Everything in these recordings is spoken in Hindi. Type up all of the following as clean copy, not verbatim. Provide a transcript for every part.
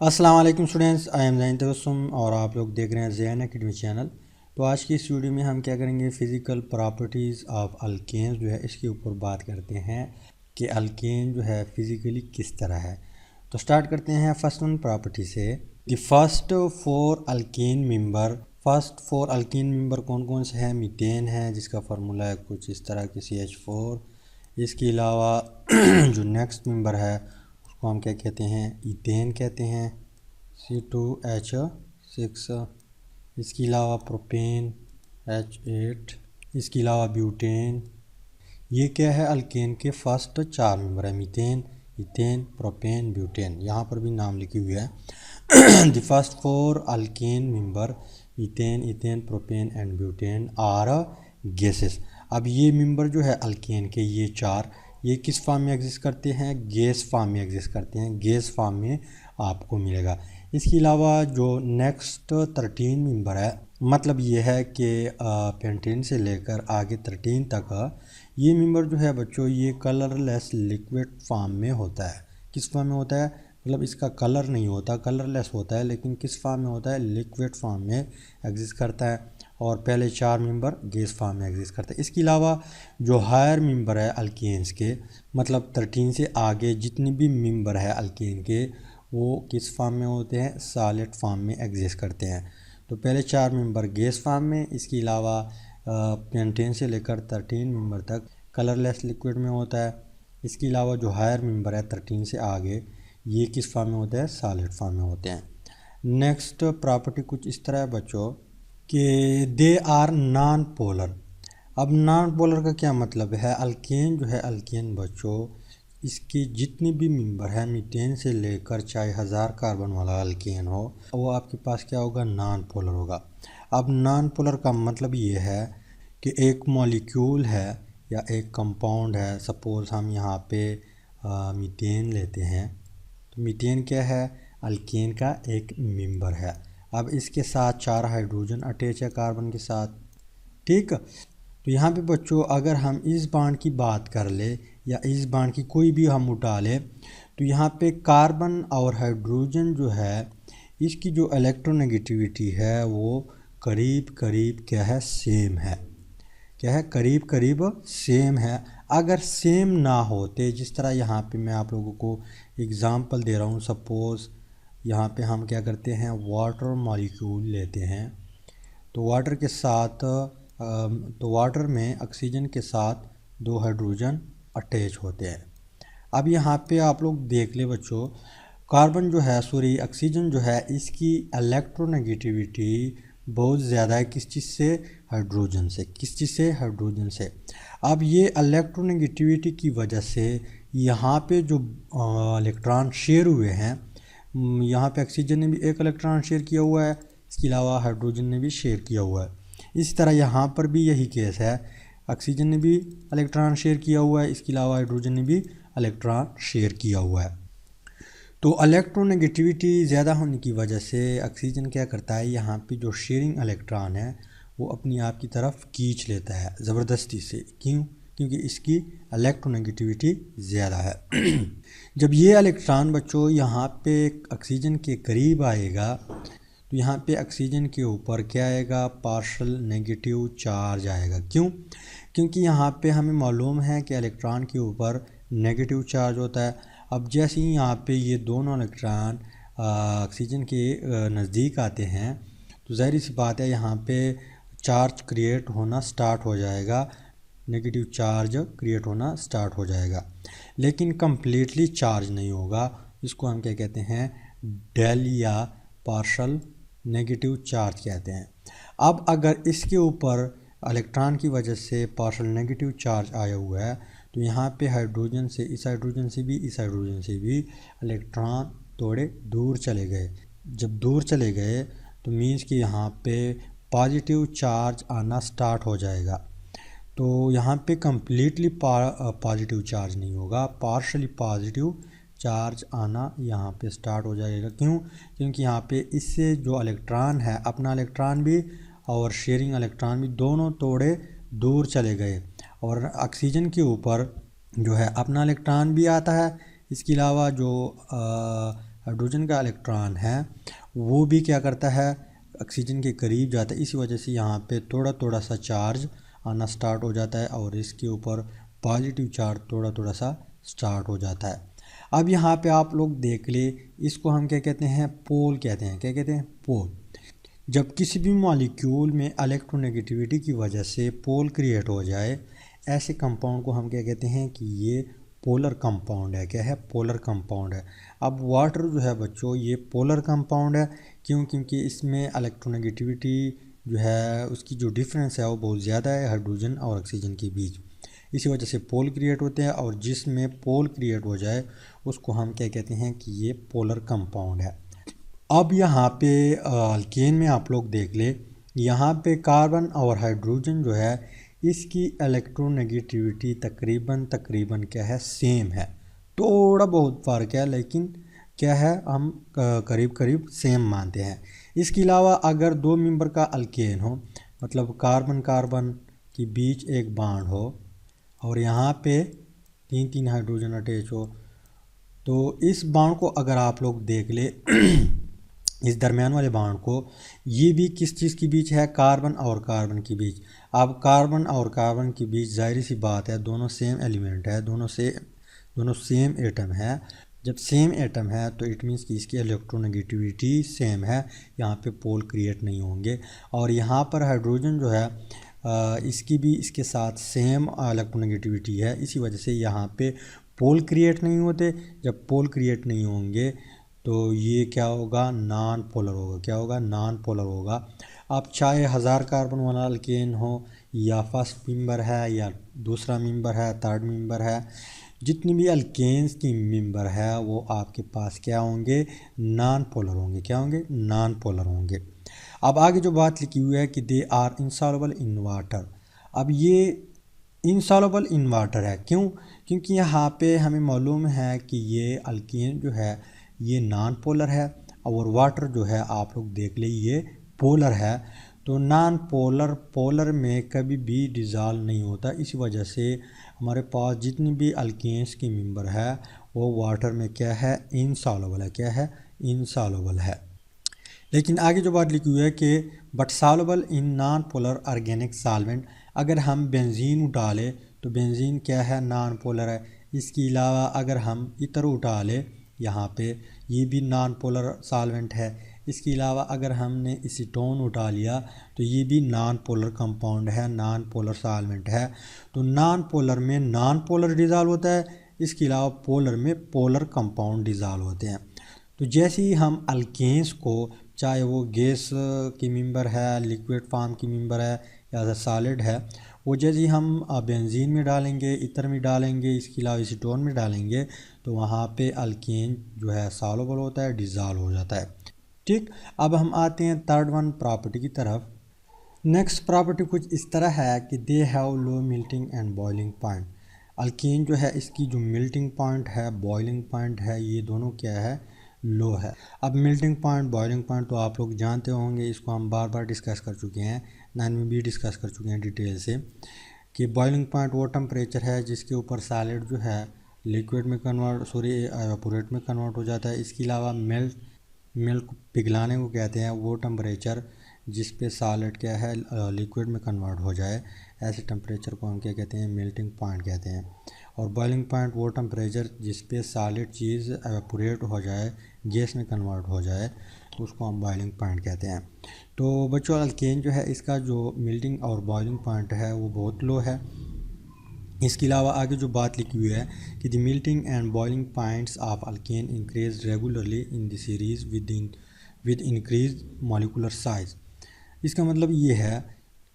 अस्सलाम वालेकुम स्टूडेंट्स, आई एम ज़ैन तबस्सुम और आप लोग देख रहे हैं ज़ैन एकेडमी चैनल। तो आज की इस वीडियो में हम क्या करेंगे, फ़िज़िकल प्रॉपर्टीज़ ऑफ अल्केन्स जो है इसके ऊपर बात करते हैं कि अल्केन जो है फ़िज़िकली किस तरह है। तो स्टार्ट करते हैं फर्स्ट वन प्रॉपर्टी से। The first four alkane member कौन कौन से हैं? मीथेन है जिसका फार्मूला है कुछ इस तरह की CH4। इसके अलावा जो नेक्स्ट मेंबर है उसको हम क्या कहते हैं? ईथेन कहते हैं, C2H6। इसके अलावा प्रोपेन H8। इसके अलावा ब्यूटेन। ये क्या है? अल्केन के फर्स्ट चार मेंबर है, मीथेन, इथेन, प्रोपेन, ब्यूटेन। यहाँ पर भी नाम लिखी हुई है। The first four alkane member ethane, ethane, propane and butane are gases. अब ये मेंबर जो है अल्केन के, ये चार, ये किस फॉर्म में एग्जिस्ट करते हैं? गैस फॉर्म में एग्जिस्ट करते हैं, गैस फॉर्म में आपको मिलेगा। इसके अलावा जो नेक्स्ट 13 मेंबर है, मतलब ये है कि पेंटेन से लेकर आगे 13 तक ये मेंबर जो है बच्चों, ये कलरलेस लिक्विड फॉर्म में होता है। किस फॉर्म में होता है? मतलब इसका कलर नहीं होता, कलरलेस होता है, लेकिन किस फॉर्म में होता है? लिक्विड फॉर्म में एग्जिस्ट करता है। और पहले चार मेंबर गैस फॉर्म में एग्जिस्ट करता है। इसके अलावा जो हायर मेंबर है अल्केन्स के, मतलब 13 से आगे जितने भी मेंबर है अल्केन के, वो किस फॉर्म में होते हैं? सॉलिड फॉर्म में एग्जिस्ट करते हैं। तो पहले चार मेंबर गैस फॉर्म में, इसके अलावा पेंटेन से लेकर 13 मेंबर तक कलरलेस लिक्विड में होता है। इसके अलावा जो हायर मेंबर है 13 से आगे, ये किस फॉर्म में होते हैं? सॉलिड फॉर्म में होते हैं। नेक्स्ट प्रॉपर्टी कुछ इस तरह है बच्चों कि दे आर नॉन पोलर। अब नॉन पोलर का क्या मतलब है? अल्केन जो है, अल्केन बच्चों, इसके जितने भी मेंबर हैं, मीथेन से लेकर चाहे 1000 कार्बन वाला अल्केन हो, वो आपके पास क्या होगा? नॉन पोलर होगा। अब नॉन पोलर का मतलब ये है कि एक मॉलिक्यूल है या एक कंपाउंड है, सपोज़ हम यहाँ पे मीथेन लेते हैं, तो मीथेन क्या है? अल्केन का एक मेंबर है। अब इसके साथ 4 हाइड्रोजन अटैच है कार्बन के साथ, ठीक। तो यहाँ पे बच्चों अगर हम इस बांड की बात कर ले या इस बांड की कोई भी हम उठा ले, तो यहाँ पे कार्बन और हाइड्रोजन जो है, इसकी जो इलेक्ट्रोनेगेटिविटी है वो करीब करीब क्या है? सेम है। क्या है? करीब करीब सेम है। अगर सेम ना होते, जिस तरह यहाँ पे मैं आप लोगों को एग्ज़ाम्पल दे रहा हूँ, सपोज़ यहाँ पे हम क्या करते हैं? वाटर मॉलिक्यूल लेते हैं, तो वाटर के साथ तो वाटर में ऑक्सीजन के साथ 2 हाइड्रोजन अटैच होते हैं। अब यहाँ पे आप लोग देख ले बच्चों, कार्बन जो है, सॉरी ऑक्सीजन जो है, इसकी इलेक्ट्रोनेगेटिविटी बहुत ज़्यादा है। किस चीज़ से? हाइड्रोजन से। किस चीज़ से? हाइड्रोजन से। अब ये इलेक्ट्रोनेगेटिविटी की वजह से यहाँ पे जो इलेक्ट्रॉन शेयर हुए हैं, यहाँ पे ऑक्सीजन ने भी एक इलेक्ट्रॉन शेयर किया हुआ है, इसके अलावा हाइड्रोजन ने भी शेयर किया हुआ है। इसी तरह यहाँ पर भी यही केस है, ऑक्सीजन ने भी इलेक्ट्रॉन शेयर किया हुआ है, इसके अलावा हाइड्रोजन ने भी इलेक्ट्रॉन शेयर किया हुआ है। तो इलेक्ट्रोनेगेटिविटी ज़्यादा होने की वजह से ऑक्सीजन क्या करता है? यहाँ पे जो शेयरिंग इलेक्ट्रॉन है वो अपनी आप की तरफ खींच लेता है ज़बरदस्ती से। क्यों? क्योंकि इसकी इलेक्ट्रोनेगेटिविटी ज़्यादा है। जब ये इलेक्ट्रॉन बच्चों यहाँ पे ऑक्सीजन के करीब आएगा, तो यहाँ पे ऑक्सीजन के ऊपर क्या आएगा? पार्शल नेगेटिव चार्ज आएगा। क्यों? क्योंकि यहाँ पे हमें मालूम है कि इलेक्ट्रॉन के ऊपर नेगेटिव चार्ज होता है। अब जैसे ही यहाँ पे ये दोनों इलेक्ट्रॉन ऑक्सीजन के नज़दीक आते हैं, तो ज़ाहिर सी बात है यहाँ पे चार्ज क्रिएट होना स्टार्ट हो जाएगा, नेगेटिव चार्ज क्रिएट होना स्टार्ट हो जाएगा, लेकिन कम्प्लीटली चार्ज नहीं होगा। इसको हम क्या कहते हैं? डेल या पार्शल नेगेटिव चार्ज कहते हैं। अब अगर इसके ऊपर इलेक्ट्रॉन की वजह से पार्शल नेगेटिव चार्ज आया हुआ है, तो यहाँ पे हाइड्रोजन से, इस हाइड्रोजन से भी, इस हाइड्रोजन से भी इलेक्ट्रॉन थोड़े दूर चले गए। जब दूर चले गए तो मीन्स कि यहाँ पे पॉजिटिव चार्ज आना स्टार्ट हो जाएगा। तो यहाँ पे कम्प्लीटली पॉजिटिव चार्ज नहीं होगा, पार्शली पॉजिटिव चार्ज आना यहाँ पे स्टार्ट हो जाएगा। क्यों? क्योंकि यहाँ पे इससे जो इलेक्ट्रॉन है, अपना इलेक्ट्रॉन भी और शेयरिंग इलेक्ट्रॉन भी दोनों थोड़े दूर चले गए, और ऑक्सीजन के ऊपर जो है अपना इलेक्ट्रॉन भी आता है, इसके अलावा जो हाइड्रोजन का इलेक्ट्रॉन है वो भी क्या करता है, ऑक्सीजन के करीब जाता है। इसी वजह से यहाँ पे थोड़ा थोड़ा सा चार्ज आना स्टार्ट हो जाता है और इसके ऊपर पॉजिटिव चार्ज थोड़ा थोड़ा सा स्टार्ट हो जाता है। अब यहाँ पे आप लोग देख ले, इसको हम क्या कहते हैं, पोल कहते हैं। क्या कहते हैं, पोल। जब किसी भी मॉलिक्यूल में इलेक्ट्रोनेगेटिविटी की वजह से पोल क्रिएट हो जाए, ऐसे कंपाउंड को हम क्या कहते हैं कि ये पोलर कंपाउंड है। क्या है, पोलर कंपाउंड है। अब वाटर जो है बच्चों ये पोलर कंपाउंड है, क्यों? क्योंकि इसमें इलेक्ट्रोनेगेटिविटी जो है उसकी जो डिफरेंस है वो बहुत ज़्यादा है हाइड्रोजन और ऑक्सीजन के बीच। इसी वजह से पोल क्रिएट होते हैं और जिसमें पोल क्रिएट हो जाए उसको हम क्या कहते हैं कि ये पोलर कंपाउंड है। अब यहाँ पे अल्केन में आप लोग देख ले, यहाँ पे कार्बन और हाइड्रोजन जो है इसकी इलेक्ट्रोनेगेटिविटी तकरीबन क्या है, सेम है। थोड़ा बहुत फ़र्क है लेकिन क्या है, हम करीब करीब सेम मानते हैं। इसके अलावा अगर दो मेंबर का अल्केन हो, मतलब कार्बन कार्बन के बीच एक बॉन्ड हो और यहाँ पे 3 हाइड्रोजन अटैच हो, तो इस बॉन्ड को अगर आप लोग देख ले इस दरमियान वाले बॉन्ड को, ये भी किस चीज़ के बीच है, कार्बन और कार्बन के बीच। अब कार्बन और कार्बन के बीच जाहिर सी बात है दोनों सेम एलिमेंट है, दोनों सेम एटम है। जब सेम एटम है तो इट मीन्स कि इसकी इलेक्ट्रोनेगेटिविटी सेम है, यहाँ पे पोल क्रिएट नहीं होंगे। और यहाँ पर हाइड्रोजन जो है इसकी भी इसके साथ सेम इलेक्ट्रोनेगेटिविटी है, इसी वजह से यहाँ पे पोल क्रिएट नहीं होते। जब पोल क्रिएट नहीं होंगे तो ये क्या होगा, नॉन पोलर होगा। क्या होगा, नॉन पोलर होगा। अब चाहे 1000 कार्बन वाला अल्केन हो या फर्स्ट मेंबर है या दूसरा मेंबर है, थर्ड मेंबर है, जितनी भी अल्केन्स की मेंबर है वो आपके पास क्या होंगे, नॉन पोलर होंगे। क्या होंगे, नॉन पोलर होंगे। अब आगे जो बात लिखी हुई है कि they are insoluble in water. अब ये इनसॉल्युबल इन वाटर है, क्यों? क्योंकि यहाँ पे हमें मालूम है कि ये अल्केन जो है ये नॉन पोलर है और वाटर जो है आप लोग देख ले ये पोलर है। तो नॉन पोलर पोलर में कभी भी डिज़ॉल्व नहीं होता, इसी वजह से हमारे पास जितनी भी अल्केन्स की मेंबर है वो वाटर में क्या है, इनसॉल्युबल है। क्या है, इनसॉल्युबल है। लेकिन आगे जो बात लिखी हुई है कि but soluble in non polar organic solvent. अगर हम बेंजीन उठा लें तो बेंजीन क्या है, नॉन पोलर है। इसके अलावा अगर हम इतर उठा लें, यहाँ पे ये भी नॉन पोलर सॉल्वेंट है। इसके अलावा अगर हमने एसीटोन उठा लिया तो ये भी नॉन पोलर कंपाउंड है, नॉन पोलर सॉल्वेंट है। तो नॉन पोलर में नॉन पोलर डिज़ॉल्व होता है, इसके अलावा पोलर में पोलर कंपाउंड डिज़ॉल्व होते हैं। तो जैसे ही हम अल्केन्स को, चाहे वो गैस की मेंबर है, लिक्विड फॉर्म की मेंबर है या सॉलिड है, वो जैसे ही हम बेंजीन में डालेंगे, इतर में डालेंगे, इसके अलावा एसीटोन में डालेंगे तो वहाँ पे अल्केन जो है सॉल्युबल होता है, डिज़ॉल्व हो जाता है। ठीक, अब हम आते हैं थर्ड वन प्रॉपर्टी की तरफ। नेक्स्ट प्रॉपर्टी कुछ इस तरह है कि they have low melting and boiling point. Alkane जो है इसकी जो मेल्टिंग पॉइंट है, बॉइलिंग पॉइंट है, ये दोनों क्या है, लो है। अब मेल्टिंग पॉइंट, बॉइलिंग पॉइंट तो आप लोग जानते होंगे, इसको हम बार बार डिस्कस कर चुके हैं, 9 में भी डिस्कस कर चुके हैं डिटेल से, कि बॉइलिंग पॉइंट वो टेम्परेचर है जिसके ऊपर सॉलिड जो है लिक्विड में एवापोरेट में कन्वर्ट हो जाता है। इसके अलावा मिल्क पिघलाने को कहते हैं, वो टेम्परेचर जिस पे सॉलिड क्या है लिक्विड में कन्वर्ट हो जाए, ऐसे टेम्परेचर को हम क्या कहते हैं, मेल्टिंग पॉइंट कहते हैं। और बॉइलिंग पॉइंट वो टेम्परेचर जिस पे सॉलिड चीज़ एवापोरेट हो जाए, गैस में कन्वर्ट हो जाए, उसको हम बॉइलिंग पॉइंट कहते हैं। तो बच्चों अल्केन जो है इसका जो मेल्टिंग और बॉइलिंग पॉइंट है वो बहुत लो है। इसके अलावा आगे जो बात लिखी हुई है कि the melting and boiling points of alkane increase regularly in the series with increase molecular size. इसका मतलब ये है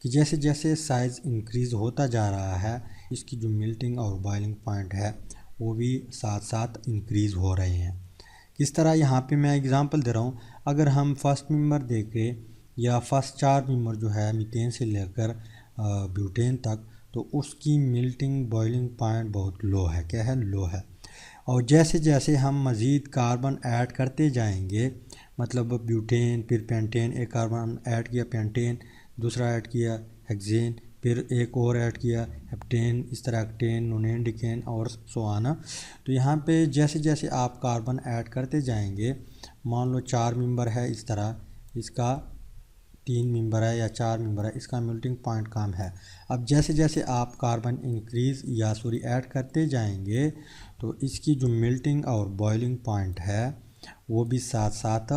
कि जैसे जैसे साइज़ इंक्रीज़ होता जा रहा है, इसकी जो मेल्टिंग और बॉइलिंग पॉइंट है वो भी साथ साथ इंक्रीज़ हो रहे हैं। किस तरह, यहाँ पे मैं एग्जांपल दे रहा हूँ। अगर हम फर्स्ट मेंबर देखें या फर्स्ट 4 मेंबर जो है मीथेन से लेकर ब्यूटेन तक, तो उसकी मेल्टिंग बॉइलिंग पॉइंट बहुत लो है। क्या है, लो है। और जैसे जैसे हम मज़ीद कार्बन ऐड करते जाएंगे, मतलब ब्यूटेन, फिर पेंटेन, एक कार्बन ऐड किया पेंटेन, दूसरा ऐड किया हेक्सेन, फिर एक और ऐड किया हेप्टेन, इस तरह एक्टेन, नोनेन, डिकेन और सो आना। तो यहाँ पे जैसे जैसे आप कार्बन ऐड करते जाएंगे मान लो 4 मेंबर है, इस तरह इसका 3 मेंबर है या 4 मेंबर है, इसका मेल्टिंग पॉइंट कम है। अब जैसे जैसे आप कार्बन ऐड करते जाएंगे तो इसकी जो मेल्टिंग और बॉइलिंग पॉइंट है वो भी साथ साथ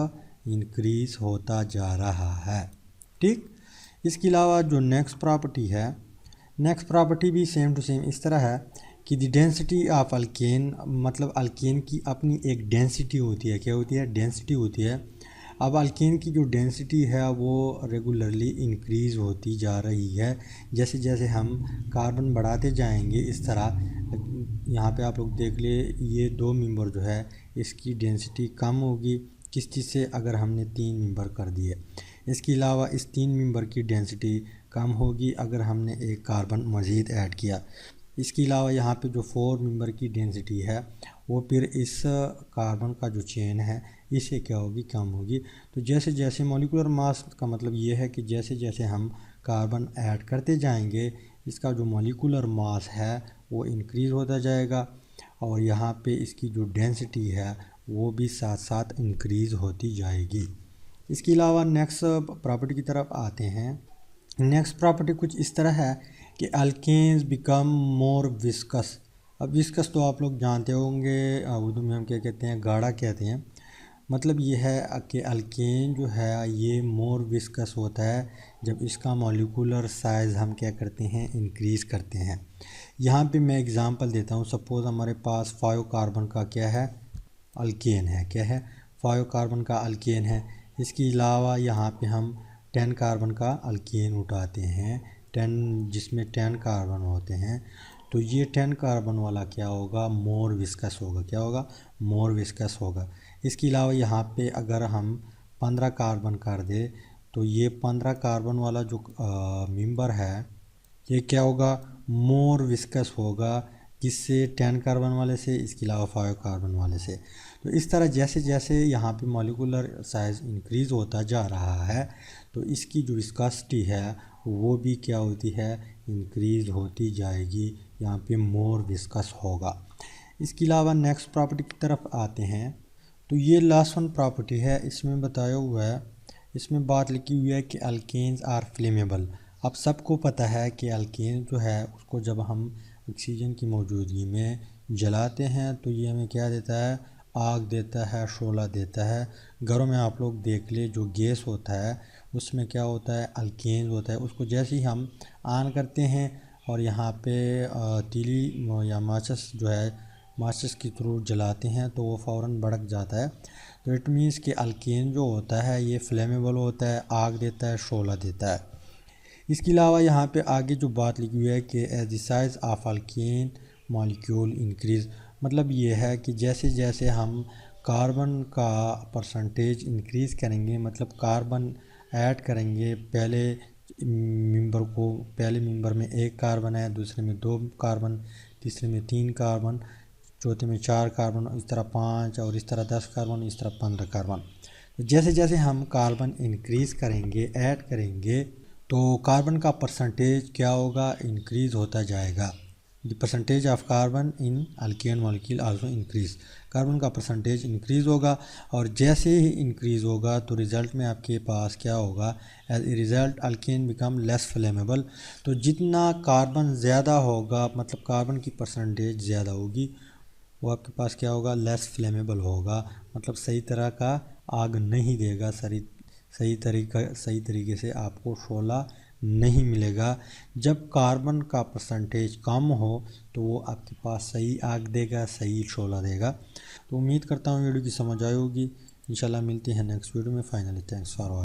इंक्रीज़ होता जा रहा है। ठीक, इसके अलावा जो नेक्स्ट प्रॉपर्टी भी सेम टू सेम इस तरह है कि द डेंसिटी ऑफ अल्केन, मतलब अल्केन की अपनी एक डेंसिटी होती है। क्या होती है? डेंसिटी होती है। अब अल्केन की जो डेंसिटी है वो रेगुलरली इंक्रीज़ होती जा रही है। जैसे जैसे हम कार्बन बढ़ाते जाएंगे इस तरह, यहाँ पे आप लोग देख ले, ये 2 मेंबर जो है इसकी डेंसिटी कम होगी। किस चीज़ से? अगर हमने 3 मेंबर कर दिए। इसके अलावा इस 3 मेंबर की डेंसिटी कम होगी अगर हमने एक कार्बन मज़ीद ऐड किया। इसके अलावा यहाँ पे जो 4 मेंबर की डेंसिटी है वो फिर इस कार्बन का जो चेन है इससे क्या होगी? कम होगी। तो जैसे जैसे मॉलिक्यूलर मास का मतलब ये है कि जैसे जैसे हम कार्बन ऐड करते जाएंगे इसका जो मॉलिक्यूलर मास है वो इंक्रीज़ होता जाएगा और यहाँ पे इसकी जो डेंसिटी है वो भी साथ साथ इंक्रीज़ होती जाएगी। इसके अलावा नेक्स्ट प्रॉपर्टी की तरफ आते हैं। नेक्स्ट प्रॉपर्टी कुछ इस तरह है कि अल्केन्स बिकम मोर विस्कस। अब विस्कस तो आप लोग जानते होंगे, उर्दू में हम क्या कहते हैं? गाढ़ा कहते हैं। मतलब ये है कि अल्केन जो है ये मोर विस्कस होता है जब इसका मॉलिक्यूलर साइज़ हम क्या करते हैं? इंक्रीज़ करते हैं। यहाँ पे मैं एग्ज़ाम्पल देता हूँ। सपोज़ हमारे पास 5 कार्बन का क्या है? अल्केन है। क्या है? 5 कार्बन का अल्केन है। इसके अलावा यहाँ पे हम 10 कार्बन का अल्केन उठाते हैं, 10 जिसमें 10 कार्बन होते हैं। तो ये 10 कार्बन वाला क्या होगा? मोर विस्कस होगा। क्या होगा? मोर विस्कस होगा। इसके अलावा यहाँ पे अगर हम 15 कार्बन कर दे तो ये 15 कार्बन वाला जो मेंबर है ये क्या होगा? मोर विस्कस होगा। किससे? 10 कार्बन वाले से, इसके अलावा 5 कार्बन वाले से। तो इस तरह जैसे जैसे यहाँ पे मॉलिक्यूलर साइज़ इंक्रीज़ होता जा रहा है तो इसकी जो विस्कोसिटी है वो भी क्या होती है? इंक्रीज़ होती जाएगी। यहाँ पे मोर विस्कस होगा। इसके अलावा नेक्स्ट प्रॉपर्टी की तरफ आते हैं। तो ये लास्ट वन प्रॉपर्टी है, इसमें बताया हुआ है, इसमें बात लिखी हुई है कि अल्केन्स आर फ्लेमेबल। अब सबको पता है कि अल्केन जो है उसको जब हम ऑक्सीजन की मौजूदगी में जलाते हैं तो ये हमें क्या देता है? आग देता है, शोला देता है। घरों में आप लोग देख ले, जो गैस होता है उसमें क्या होता है? अल्केन होता है। उसको जैसे ही हम ऑन करते हैं और यहाँ पे तीली या माचिस जो है माचिस के थ्रू जलाते हैं तो वो फ़ौरन भड़क जाता है। तो इट मीन्स कि अल्केन जो होता है ये फ्लेमेबल होता है, आग देता है, शोला देता है। इसके अलावा यहाँ पे आगे जो बात लिखी हुई है कि as the size of alkane molecule increase, मतलब ये है कि जैसे जैसे हम कार्बन का परसेंटेज इंक्रीज़ करेंगे, मतलब कार्बन ऐड करेंगे, पहले मेंबर में 1 कार्बन है, दूसरे में 2 कार्बन, तीसरे में 3 कार्बन, चौथे में 4 कार्बन, इस तरह 5 और इस तरह 10 कार्बन, इस तरह 15 कार्बन। तो जैसे जैसे हम कार्बन इंक्रीज़ करेंगे, ऐड करेंगे, तो कार्बन का परसेंटेज क्या होगा? इंक्रीज़ होता जाएगा। The percentage of carbon in alkane molecule also increase. Carbon का परसेंटेज इंक्रीज़ होगा और जैसे ही इंक्रीज़ होगा तो रिज़ल्ट में आपके पास क्या होगा? As a result alkane become less flammable. तो जितना कार्बन ज़्यादा होगा, मतलब कार्बन की परसेंटेज ज़्यादा होगी, वो आपके पास क्या होगा? लेस फ्लेमेबल होगा, मतलब सही तरह का आग नहीं देगा, सही तरीके से आपको शोला नहीं मिलेगा। जब कार्बन का परसेंटेज कम हो तो वो आपके पास सही आग देगा, सही शोला देगा। तो उम्मीद करता हूँ वीडियो की समझ आई होगी। इंशाल्लाह मिलते हैं नेक्स्ट वीडियो में। Finally thanks for watching.